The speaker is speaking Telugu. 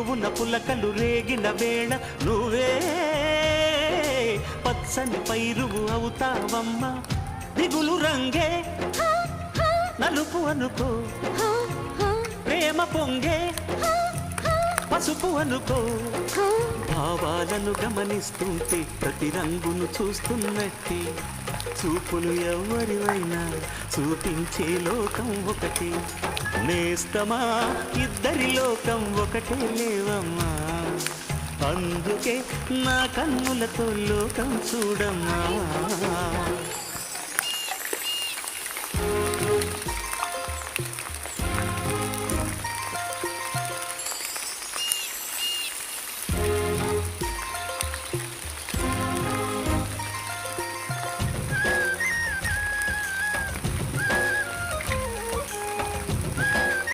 నిలువున పులకలు రేగిన వేళ నువ్వే పచ్చని పైరువు అవుతావమ్మా దిగులు రంగే నలుపు అనుకో ప్రేమ పొంగే పసుపు అనుకో భావాలను గమనిస్తుంటే ప్రతి రంగును చూస్తున్నట్టే చూపులు ఎవరివైనా చూపించే లోకం ఒకటి నేస్తమా ఇద్దరి లోకం ఒకటే లేవమ్మా అందుకే నా కన్నులతో లోకం చూడమ్మా